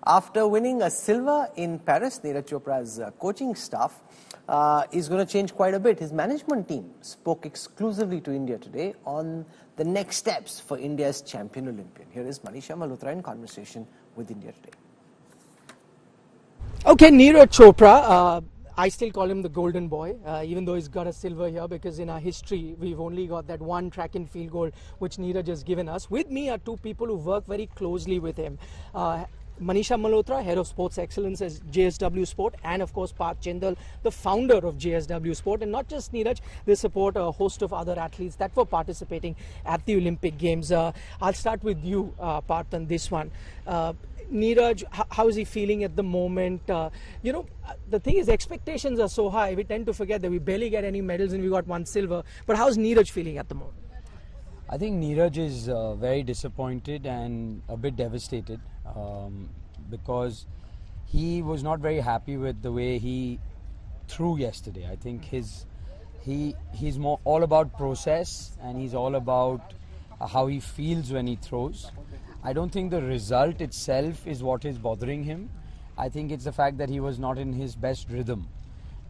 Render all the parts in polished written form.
After winning a silver in Paris, Neeraj Chopra's coaching staff is going to change quite a bit. His management team spoke exclusively to India today on the next steps for India's champion Olympian. Here is Manisha Malhotra in conversation with India Today. Okay, Neeraj Chopra, I still call him the golden boy, even though he's got a silver here, because in our history, we've only got that one track and field gold, which Neeraj has given us. With me are two people who work very closely with him. Manisha Malhotra, Head of Sports Excellence at JSW Sport, and of course Parth Jindal, the founder of JSW Sport. And not just Neeraj, they support a host of other athletes that were participating at the Olympic Games. I'll start with you, Parth, on this one. Neeraj, how is he feeling at the moment? The thing is, expectations are so high, we tend to forget that we barely get any medals and we got one silver. But how's Neeraj feeling at the moment? I think Neeraj is very disappointed and a bit devastated because he was not very happy with the way he threw yesterday. I think he's more all about process, and he's all about how he feels when he throws. I don't think the result itself is what is bothering him. I think it's the fact that he was not in his best rhythm.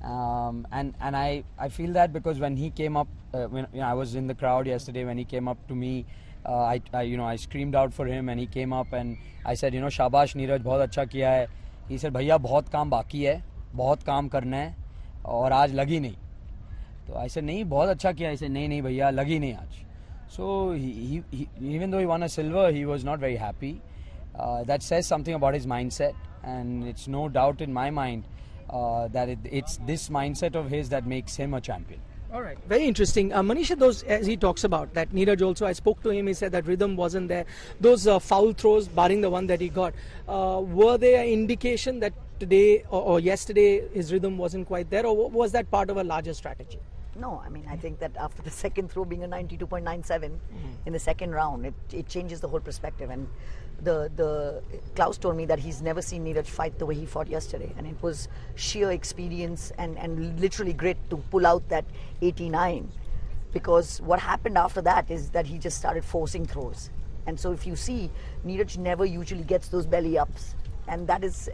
And I feel that because when he came up, when I was in the crowd yesterday, when he came up to me, I screamed out for him, and he came up and I said, Shabash Neeraj, बहुत अच्छा किया है. He said, भैया बहुत काम बाकी है, बहुत काम करना है और आज लगी नहीं. तो I said, नहीं बहुत अच्छा किया. He said, नहीं भैया लगी नहीं आज. So he even though he won a silver, he was not very happy. That says something about his mindset, and it's no doubt in my mind that it's this mindset of his that makes him a champion. All right, very interesting. Manisha, those, as he talks about, that Neeraj also, I spoke to him, he said that rhythm wasn't there. Those foul throws, barring the one that he got, were they an indication that today or yesterday his rhythm wasn't quite there, or was that part of a larger strategy? No, I mean, I think that after the second throw being a 92.97 in the second round, it changes the whole perspective. And the Klaus told me that he's never seen Neeraj fight the way he fought yesterday, and it was sheer experience and literally grit to pull out that 89. Because what happened after that is that he just started forcing throws. And so if you see, Neeraj never usually gets those belly ups. And that is,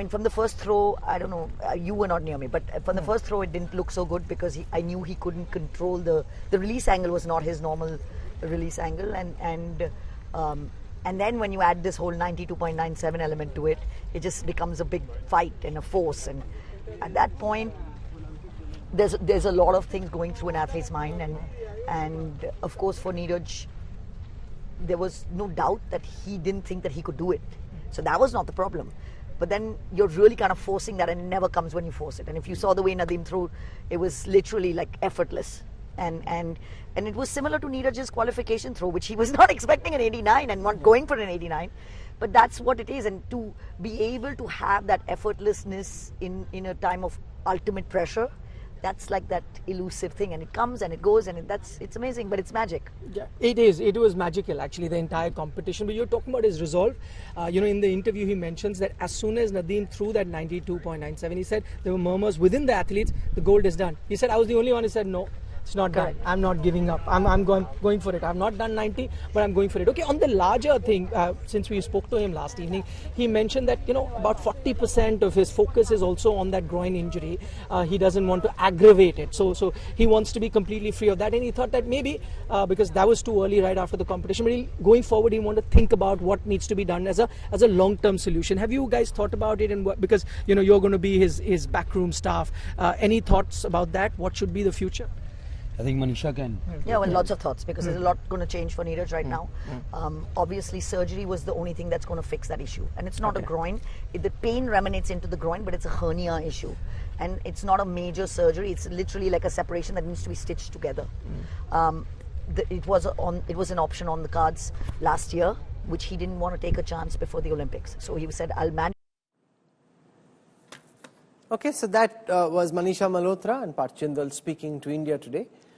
from the first throw, I don't know, you were not near me, but from the first throw it didn't look so good because I knew he couldn't control the release angle was not his normal release angle. And then when you add this whole 92.97 element to it, it just becomes a big fight and a force. And at that point, there's a lot of things going through an athlete's mind. And of course for Neeraj, there was no doubt that he didn't think that he could do it. So that was not the problem. But then you're really kind of forcing that, and it never comes when you force it. And if you saw the way Nadeem threw, it was literally like effortless. And it was similar to Neeraj's qualification throw, which he was not expecting an 89 and not going for an 89. But that's what it is. And to be able to have that effortlessness in a time of ultimate pressure, that's like that elusive thing, and it comes and it goes, and it's amazing, but it's magic. Yeah, it is. It was magical, actually, the entire competition. But you're talking about his resolve. In the interview, he mentions that as soon as Nadeem threw that 92.97, he said there were murmurs within the athletes. The gold is done. He said, I was the only one who said no. It's not done. I'm not giving up. I'm going for it. I've not done 90, but I'm going for it. Okay, on the larger thing, since we spoke to him last evening, he mentioned that, about 40% of his focus is also on that groin injury. He doesn't want to aggravate it. So he wants to be completely free of that. And he thought that maybe, because that was too early right after the competition, but going forward, he wanted to think about what needs to be done as a long-term solution. Have you guys thought about it? And because, you're going to be his backroom staff. Any thoughts about that? What should be the future? I think Manisha can. Yeah, well, lots of thoughts, because there's a lot going to change for Neeraj right now. Obviously, surgery was the only thing that's going to fix that issue. And it's not a groin. The pain remanates into the groin, but it's a hernia issue. And it's not a major surgery. It's literally like a separation that needs to be stitched together. It was an option on the cards last year, which he didn't want to take a chance before the Olympics. So he said, I'll manage. Okay, so that was Manisha Malhotra and Parth Jindal speaking to India Today.